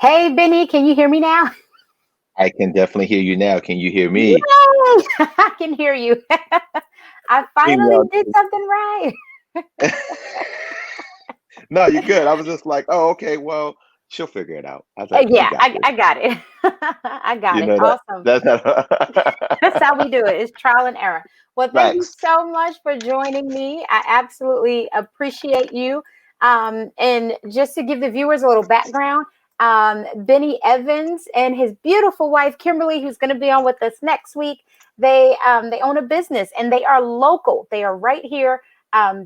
Hey, Benny, can you hear me now? I can definitely hear you now. Can you hear Yay! me? I can hear you. I Hey, finally did something right. no, you're good. I was just like, oh, okay, well, she'll figure it out. I was like, you Yeah, got I this. got it. I got You it. know that. Awesome. That's That's not how we do it. It's trial and error. Well, thank you facts. so much for joining me. I absolutely appreciate you. And just to give the viewers a little background, Benny Evans and his beautiful wife Kimberly, who's going to be on with us next week, they own a business and they are local. They are right here,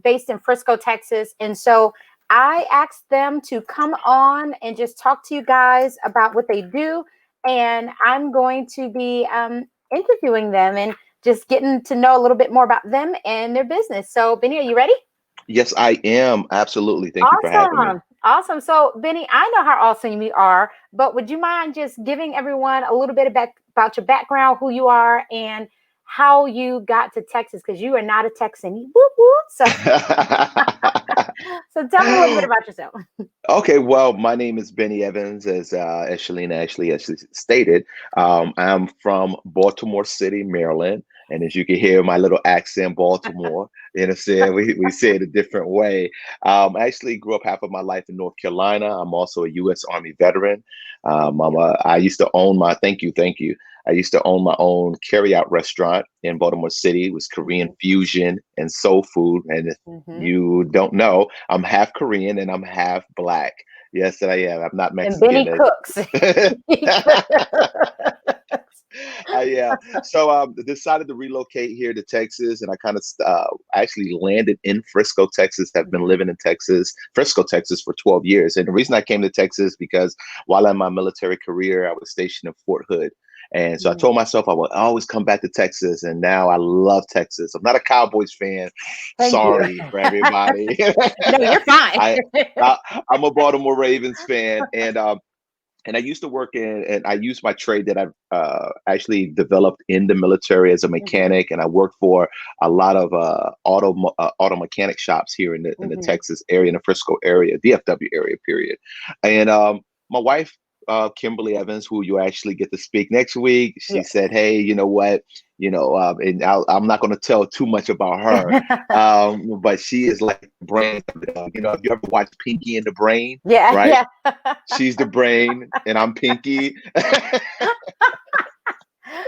based in Frisco, Texas, and so I asked them to come on and just talk to you guys about what they do, and I'm going to be interviewing them and just getting to know a little bit more about them and their business. So, Benny, are you ready? Yes, I am. Absolutely. Thank you for having me. Awesome. Awesome. So, Benny, I know how awesome you are, but would you mind just giving everyone a little bit about your background, who you are, and how you got to Texas? Because you are not a Texan. Whoop, whoop. So, so tell me a little bit about yourself. Okay, well, my name is Benny Evans, as Shelyna actually stated. I'm from Baltimore City, Maryland, and as you can hear my little accent, Baltimore. You know, say we say it a different way. I actually grew up half of my life in North Carolina. I'm also a U.S. Army veteran. I used to own my thank you. I used to own my own carryout restaurant in Baltimore City. It was Korean Mhm, fusion and soul food. And if mhm. you don't know, I'm half Korean and I'm half black. Yes, I am. I'm not And Benny Mexican. cooks. He cooks. Yeah. So decided to relocate here to Texas, and I kind of actually landed in Frisco, Texas. Have been Mhm, living in Frisco, Texas, for 12 years. And the reason I came to Texas because while in my military career, I was stationed in Fort Hood. And so I mhm. told myself I would always come back to Texas, and now I love Texas. I'm not a Cowboys fan. Thank you. Sorry for everybody. No, you're fine. I, I I'm a Baltimore Ravens fan, and I used to work and I used my trade that I've actually developed in the military as a Mhm, mechanic, and I worked for a lot of auto mechanic shops here in the mhm. Texas area, in the Frisco area, DFW area, period. And my wife, Kimberly Evans, who you actually get to speak next week, she Yes. said, "Hey, you know what? And I'm not going to tell too much about her, but she is like the brain of it. If you ever watch Pinky and the Brain, Yeah, right? yeah. She's the brain, and I'm Pinky.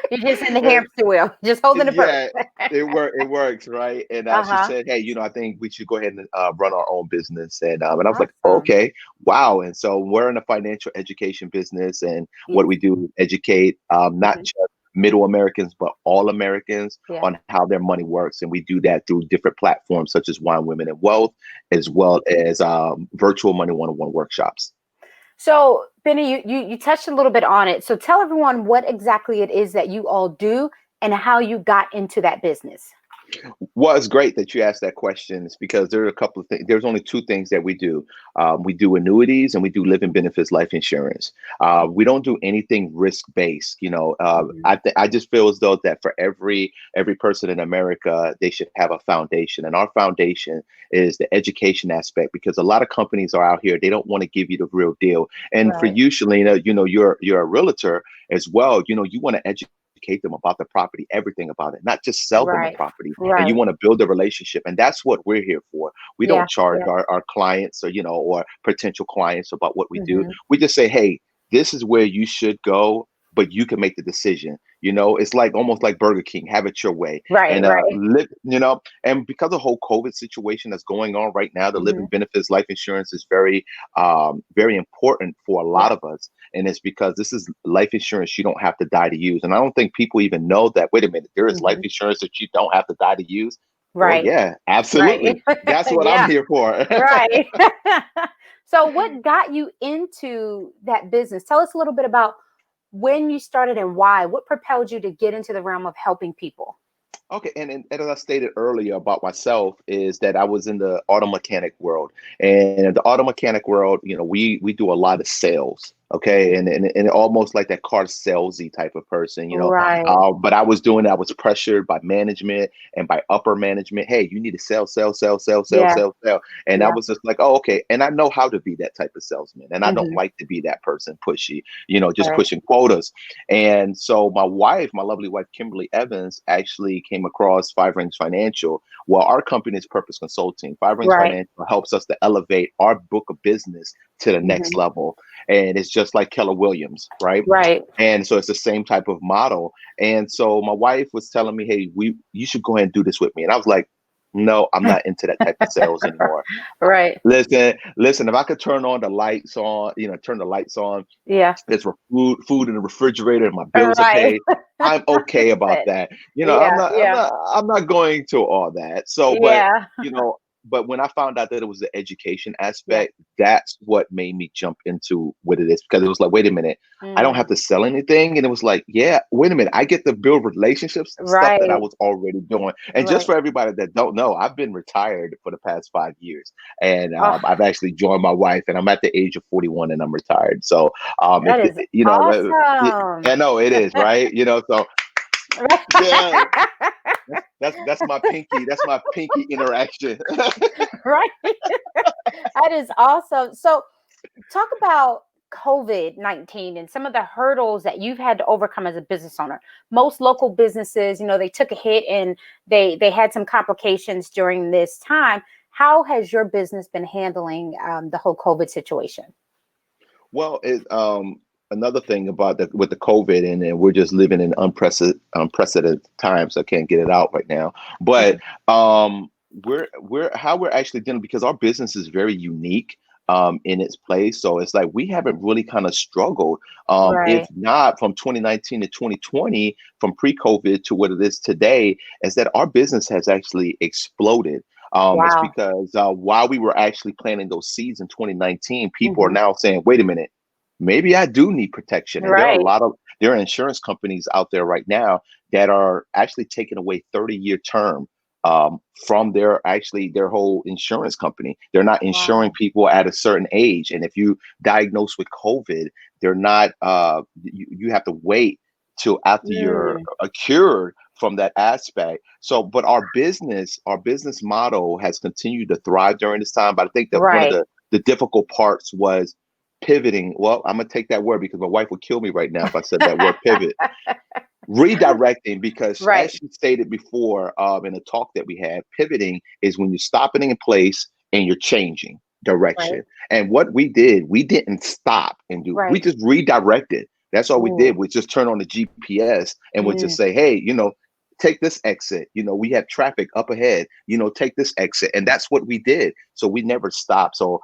You're just in the And hamster wheel, just holding the purse. yeah, it works, right? And she Uh-huh. said, "Hey, I think we should go ahead and run our own business." And I was like, oh, Awesome. "Okay, wow!" And so we're in a financial education business, and what Yes. we do is educate not Mhm. just middle Americans but all Americans Yeah. on how their money works, and we do that through different platforms such as Wine, Women, and Wealth, as well as virtual money one-on-one workshops. So, Benny, you touched a little bit on it. So tell everyone what exactly it is that you all do and how you got into that business. Well, it's great that you asked that question. It's because there are a couple of things. There's only two things that we do. We do annuities and we do living benefits, life insurance. We don't do anything risk based. Mhm. I just feel as though that for every person in America, they should have a foundation, and our foundation is the education aspect. Because a lot of companies are out here, they don't want to give you the real deal. And for Right. you, Shelyna, you're a realtor as well. You want to educate them about the property, everything about it, not just sell them a Right. property. And you Right. want to build a relationship. And that's what we're here for. We Yeah. don't charge Yeah. our clients or potential clients about what we do. Hmm. We just say, hey, this is where you should go, but you can make the decision. It's like almost like Burger King, have it your way. Right. And Right. and because of the whole COVID situation that's going on right now, the living Hmm. benefits life insurance is very important for a lot Yeah. of us. And it's because this is life insurance you don't have to die to use. And I don't think people even know that, wait a minute, there is life Hmm. insurance that you don't have to die to use. Well, Right. yeah, Right. absolutely. That's what I'm Yeah. here for. Right. So, what got you into that business? Tell us a little bit about when you started and why. What propelled you to get into the realm of helping people? Okay, and as I stated earlier about myself, is that I was in the auto mechanic world, and in the auto mechanic world, we do a lot of sales. Okay, and almost like that car salesy type of person, you know. Right. But I was doing, I was pressured by management and by upper management. Hey, you need to sell, sell, sell, sell, sell, Yeah. sell, sell. And I Yeah. was just like, oh, okay. And I know how to be that type of salesman, and I don't Hmm. like to be that person pushy, you know, just Right. pushing quotas. And so my wife, my lovely wife Kimberly Evans, actually came across Five Rings Financial. Well, our company is Purpose Consulting. Five Rings Right. Financial helps us to elevate our book of business to the next Hmm. level, and it's just like Keller Williams, right? Right. And so it's the same type of model. And so my wife was telling me, "Hey, we you should go ahead and do this with me." And I was like, "No, I'm not into that type of sales anymore. Right. Listen. If I could turn on the lights on, you know, turn the lights on, Yeah. there's food in the refrigerator, and my bills are Right. paid. I'm okay about that. You know, Yeah. Yeah. I'm not going to all that. So, but Yeah. you know, but when I found out that it was the education Yeah. aspect, that's what made me jump into what it is, because it was like, wait a minute, I don't have Mm. to sell anything. And it was like, yeah, wait a minute, I get to build relationships, stuff that I Right. was already doing. And just Right. for everybody that don't know, I've been retired for the past 5 years, and Oh, I've actually joined my wife, and I'm at the age of 41, and I'm retired. So if that is you know, I awesome. know it is, right? You know, so yeah, that's my pinky. That's my pinky interaction. Right. That is awesome. So, talk about COVID-19 and some of the hurdles that you've had to overcome as a business owner. Most local businesses, they took a hit and they had some complications during this time. How has your business been handling the whole COVID situation? Well, another thing about the with the COVID, and we're just living in unprecedented times. I can't get it out right now, but Mhm. we're how we're actually dealing, because our business is very unique in its place. So it's like we haven't really kind of struggled. If Right. not from 2019 to 2020, from pre-COVID to what it is today, is that our business has actually exploded. It's Wow. because while we were actually planting those seeds in 2019, people are Hmm. now saying, wait a minute, maybe I do need protection. And Right. there are insurance companies out there right now that are actually taking away 30-year term from their whole insurance company. They're not insuring Wow. people at a certain age. And if you diagnose with COVID, they're not, you have to wait till after you're Mm. cured from that aspect. So, but our business model has continued to thrive during this time. But I think that one of Right. the difficult parts was pivoting. Well, I'm gonna take that word because my wife would kill me right now if I said that word, pivot. Redirecting, because as Right. she stated before, in a talk that we had, pivoting is when you're stopping in place and you're changing Right. direction. And what we did, we didn't stop and do, we Right. just redirected. That's all we did. Ooh. We just turn on the GPS and would just Mm. say, hey, take this exit. We have traffic up ahead, take this exit. And that's what we did. So we never stopped. So,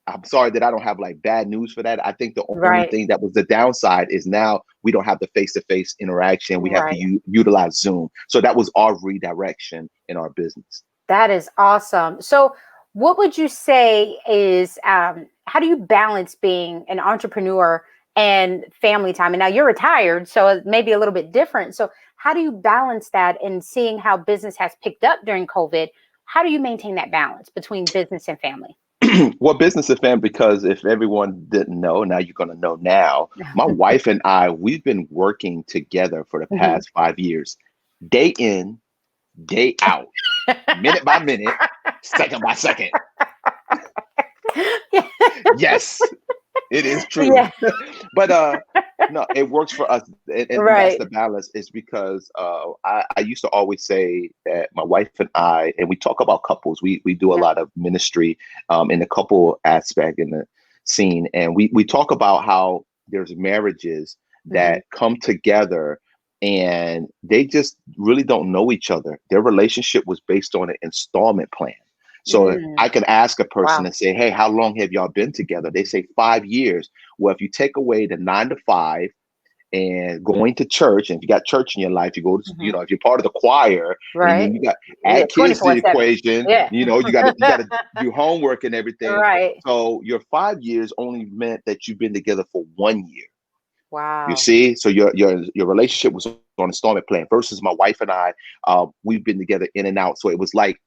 I'm sorry that I don't have like bad news for that. I think the only Right. thing that was the downside is now we don't have the face-to-face interaction. We have to Right. utilize Zoom. So that was our redirection in our business. That is awesome. So, what would you say is how do you balance being an entrepreneur and family time? And now you're retired, so it may be a little bit different. So, how do you balance that and seeing how business has picked up during COVID? How do you maintain that balance between business and family? Well, business and family, because if everyone didn't know, now you're going to know now. My wife and I, we've been working together for the Mhm. past 5 years, day in, day out, minute by minute, second by second. Yeah. Yes, it is true. Yeah. But no, it works for us, and that's Right. the balance. Is because I used to always say that my wife and I, and we talk about couples. We do a Yeah. lot of ministry in the couple aspect in the scene, and we talk about how there's marriages Hmm. that come together and they just really don't know each other. Their relationship was based on an installment plan. So Mm. I can ask a person Wow. and say, "Hey, how long have y'all been together?" They say 5 years. Well, if you take away the 9 to 5 and going to church, and if you got church in your life, you go to, Hmm. if you're part of the choir, and then Right. you got Yeah. add kids to the 24/7. equation, Yeah. you got to do homework and everything. Right. So your 5 years only meant that you've been together for 1 year. You Wow. see, so your relationship was on installment plan versus my wife and I. We've been together in and out, so it was like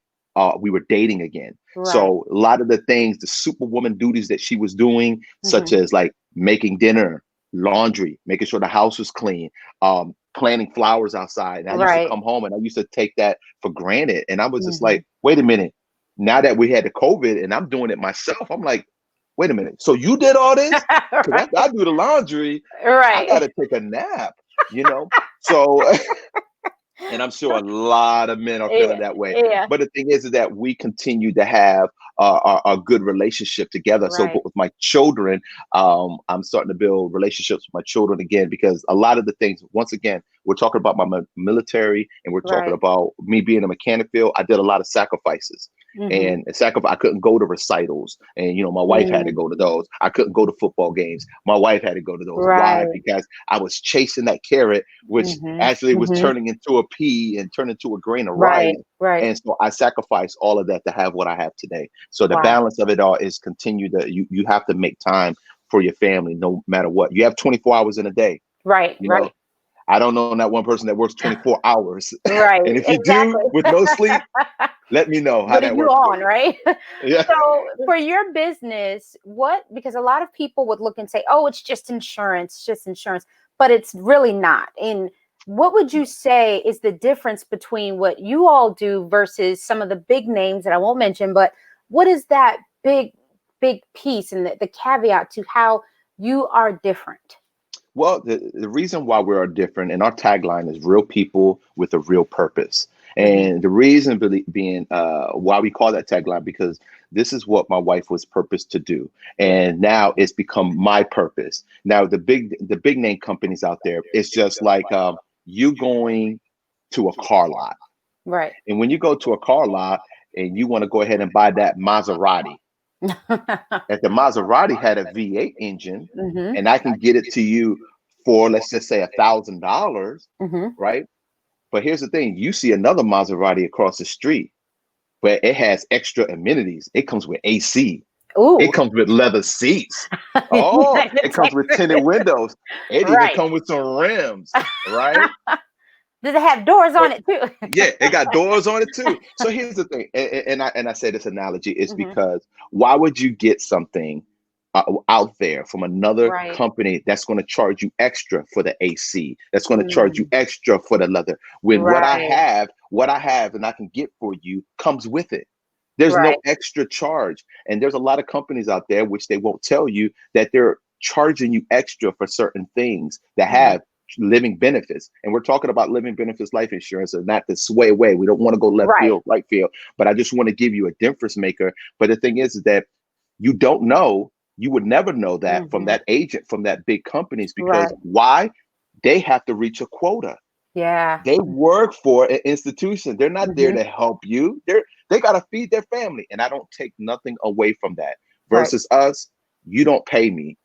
we were dating again. Right. So a lot of the things, the superwoman duties that she was doing, such Hmm. as like making dinner, laundry, making sure the house was clean, planting flowers outside. And I used to Right. come home and I used to take that for granted. And I was just Hmm. like, wait a minute. Now that we had the COVID and I'm doing it myself, I'm like, wait a minute. So you did all this? Because Right. after I do the laundry, I got Right. to take a nap, you know? So and I'm sure a lot of men are feeling Yeah. that way. Yeah. But the thing is that we continue to have a good relationship together. So, Right. but with my children, I'm starting to build relationships with my children again because a lot of the things, once again, we're talking about my military and we're talking Right. about me being in a mechanic field. I did a lot of sacrifices. Hmm. And sacrifice, I couldn't go to recitals, and my wife had to Mm. go to those. I couldn't go to football games. My wife had to go to those. Why? Right. Because I was chasing that carrot, which Hmm. actually was Hmm. turning into a pea and turned into a grain of Right. rice. Right. And so I sacrificed all of that to have what I have today. So the Wow. balance of it all is continue to you have to make time for your family no matter what. You have 24 hours in a day. Right. You know, Right. I don't know that one person that works 24 hours. Right. And if you do Exactly. with no sleep, let me know how What are that you works for on, you. right? Yeah. So for your business, because a lot of people would look and say, oh, it's just insurance, but it's really not. And what would you say is the difference between what you all do versus some of the big names that I won't mention, but what is that big piece and the caveat to how you are different? Well, the reason why we are different and our tagline is real people with a real purpose. Hmm. And the reason being why we call that tagline, because this is what my wife was purposed to do. Yeah. And now it's become my purpose. Now, the big name companies out there, it's just like you going to a car lot. Right. And when you go to a car lot and you want to go ahead and buy that Maserati, if the Maserati had a V8 engine Hmm. and I can get it to you for, let's just say, $1,000, Hmm. right? But here's the thing, you see another Maserati across the street, but it has extra amenities. It comes with AC. It Ooh. comes with leather seats. Oh, United it comes with Texas. tinted windows. It even Right. comes with some rims, right? Does it have doors on But it too? yeah, it got doors on it too. So here's the thing, and I say this analogy is Hmm. because why would you get something out there from another Right. company that's going to charge you extra for the AC, that's going to charge you Mm. extra for the leather, when Right. what I have and I can get for you comes with it. There's no Right. extra charge, and there's a lot of companies out there which they won't tell you that they're charging you extra for certain things that Hmm. have living benefits. And we're talking about living benefits life insurance and not to sway away. We don't want to go left Right. field, right field, but I just want to give you a difference maker. But the thing is that you don't know, you would never know that from Hmm. that agent, from that big companies, because Right. why? They have to reach a quota. Yeah. They work for an institution. They're not there Hmm. to help you. They got to feed their family. And I don't take nothing away from that. Right. Versus us, you don't pay me.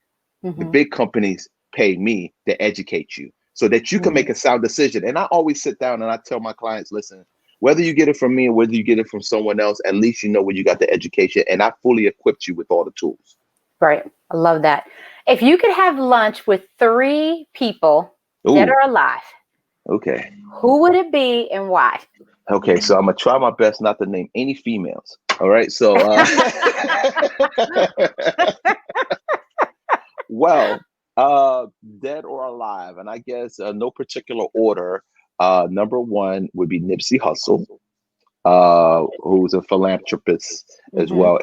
The Hmm. big companies pay me to educate you so that you can Hmm. make a sound decision. And I always sit down and I tell my clients, listen, whether you get it from me or whether you get it from someone else, at least you know where you got the education. And I fully equipped you with all the tools. Right. I love that. If you could have lunch with three people, dead Ooh, or alive, okay. who would it be and why? Okay, so I'm gonna try my best not to name any females. All right, so well, dead or alive, and I guess no particular order. Number one would be Nipsey Hussle, who's a philanthropist as Hmm. well.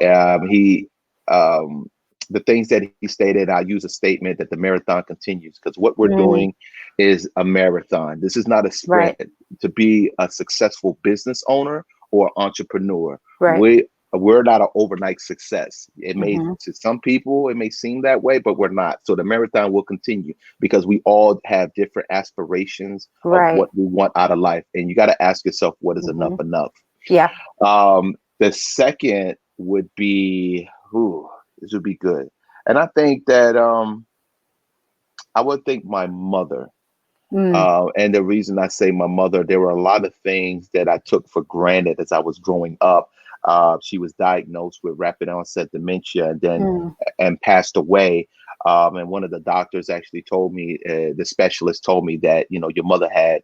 Um, the things that he stated, I use a statement that the marathon continues because what we're Mm. doing is a marathon. This is not a sprint. Right. To be a successful business owner or entrepreneur, Right. we're not an overnight success. It may Hmm. to some people it may seem that way, but we're not. So the marathon will continue because we all have different aspirations of Right. what we want out of life, and you got to ask yourself, what is enough Hmm. enough? Yeah. The second would be, ooh, this would be good. And I think that I would think my mother. Mm. And the reason I say my mother, there were a lot of things that I took for granted as I was growing up. She was diagnosed with rapid onset dementia Mm. and passed away. And one of the doctors actually told me, the specialist told me that, your mother had,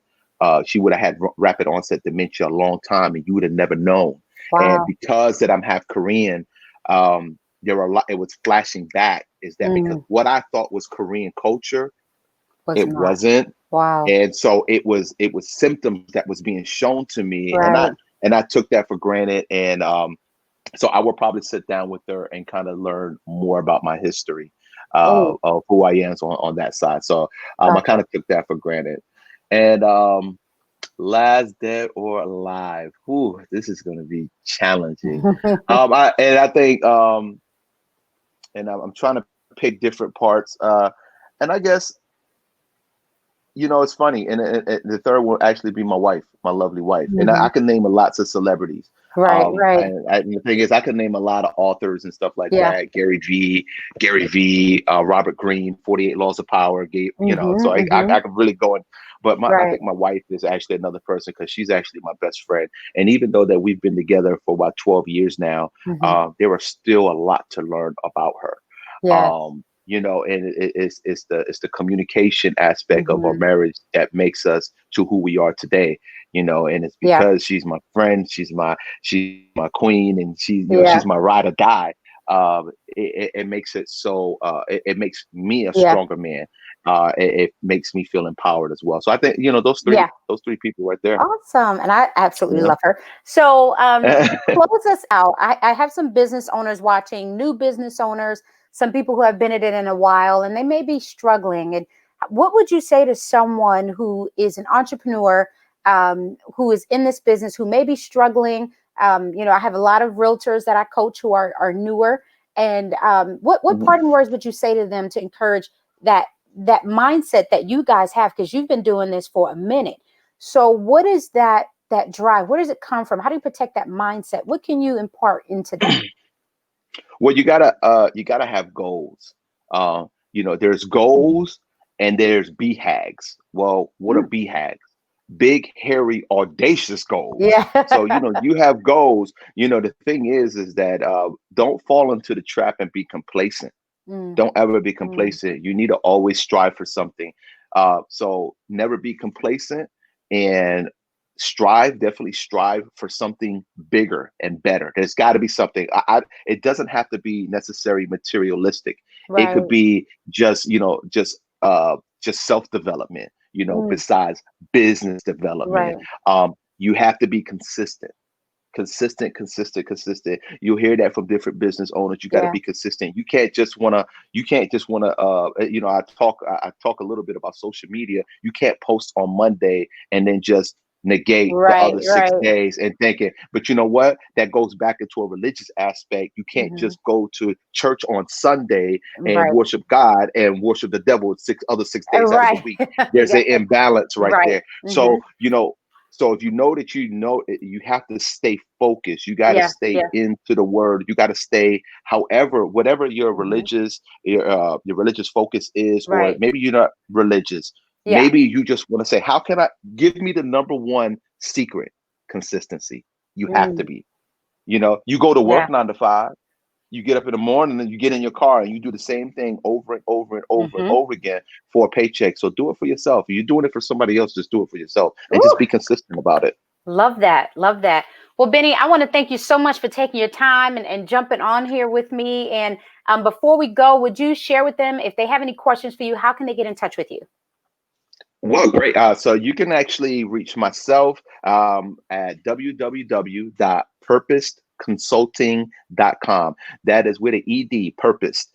she would have had rapid onset dementia a long time and you would have never known. And Wow. because that I'm half Korean, there were a lot. It was flashing back. Is that because Mm, what I thought was Korean culture, was it not. wasn't. Wow. And so it was symptoms that was being shown to me, and I Right. and I took that for granted. And so I will probably sit down with her and kind of learn more about my history, Oh, of who I am on that side. So I kind gotcha. of took that for granted. And last dead or alive. Whew, this is going to be challenging. I think, and I'm trying to pick different parts. And I guess, it's funny, and the third will actually be my wife, my lovely wife, and I Mhm. can name lots of celebrities. Right, right. And the thing is, I can name a lot of authors and stuff like Yeah. that. Gary V, Robert Greene, 48 Laws of Power. So Mhm, I mhm. can really go in, but I Right. think my wife is actually another person because she's actually my best friend. And even though that we've been together for about 12 years now, Mhm. there are still a lot to learn about her. Yes. And it's the communication aspect of our Mhm. marriage that makes us to who we are today. And it's Yeah. because she's my friend, she's my queen, and she's Yeah. my ride or die. It makes it so, it makes me a Yeah. stronger man. It makes me feel empowered as well. So I think, those three Yeah. those three people right there. Awesome. And I absolutely Yeah. love her. So, to close us out, I have some business owners watching, new business owners, some people who have been in it in a while, and they may be struggling. And what would you say to someone who is an entrepreneur, who is in this business, who may be struggling? I have a lot of realtors that I coach who are newer. And what Mhm. parting words would you say to them to encourage that mindset that you guys have? Because you've been doing this for a minute. So what is that drive? Where does it come from? How do you protect that mindset? What can you impart into them? Well, you gotta have goals. There's Mhm. goals and there's BHAGs. Well, what are Mm. BHAGs? Big, hairy, audacious goals. Yeah. So you have goals. The thing is that, don't fall into the trap and be complacent. Mm, Don't ever be mm, complacent. You need to always strive for something. So never be complacent, and definitely strive for something bigger and better. There's got to be something. It doesn't have to be necessarily materialistic. It could right. be just self-development, Mm, besides business development. right. You have to be consistent. Consistent. You'll hear that from different business owners. You got to Yeah. be consistent. You can't just wanna I talk a little bit about social media. You can't post on Monday and then just negate the Right. other six Right. days and thinking, but you know what, that goes back into a religious aspect. You can't Hmm. just go to church on Sunday and Right. worship God and worship the devil 6 days out of the Right. week. You There's got an imbalance right right. there. Hmm. So if you know that you have to stay focused. You got to Yeah. stay Yeah. into the word. You got to stay, however, whatever Hmm. your religious focus is, or Right. maybe you're not religious. Yeah. Maybe you just want to say, how can I give me the number one secret? Consistency. You have to Mm, be. You go to yeah. work 9 to 5. You get up in the morning and you get in your car and you do the same thing over and over and over and Hmm. over again for a paycheck. So do it for yourself. If you're doing it for somebody else, just do it for yourself and Ooh, just be consistent about it. love that. Love that. Well, Benny, I want to thank you so much for taking your time and jumping on here with me. And before we go, would you share with them if they have any questions for you? How can they get in touch with you? Well, great. So you can actually reach myself, at www.purposedconsulting.com. That is with an ED, Purpose.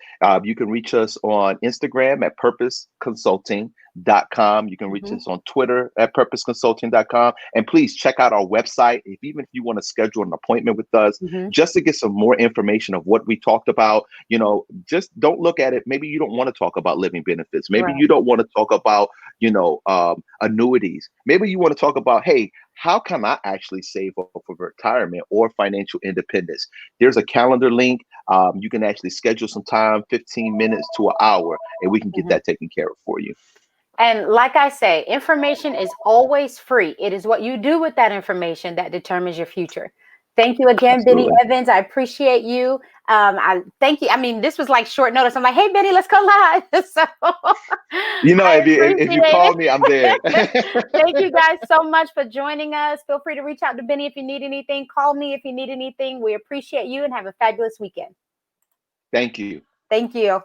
You can reach us on Instagram at purposeconsulting.com. You can reach Hmm. us on Twitter at purposeconsulting.com. And please check out our website, even if you want to schedule an appointment with us, Hmm. just to get some more information of what we talked about. Just don't look at it. Maybe you don't want to talk about living benefits. Maybe Right. you don't want to talk about annuities. Maybe you want to talk about, hey, how can I actually save up for retirement or financial independence? There's a calendar link. You can actually schedule some time, 15 minutes to an hour, and we can get Hmm. that taken care of for you. And like I say, information is always free. It is what you do with that information that determines your future. Thank you again, Benny Absolutely. Evans. I appreciate you. I thank you. I mean, this was like short notice. I'm like, hey, Benny, let's go live. So You know, I if you appreciate call me, I'm there. it. Thank you guys so much for joining us. Feel free to reach out to Benny if you need anything. Call me if you need anything. We appreciate you and have a fabulous weekend. Thank you. Thank you.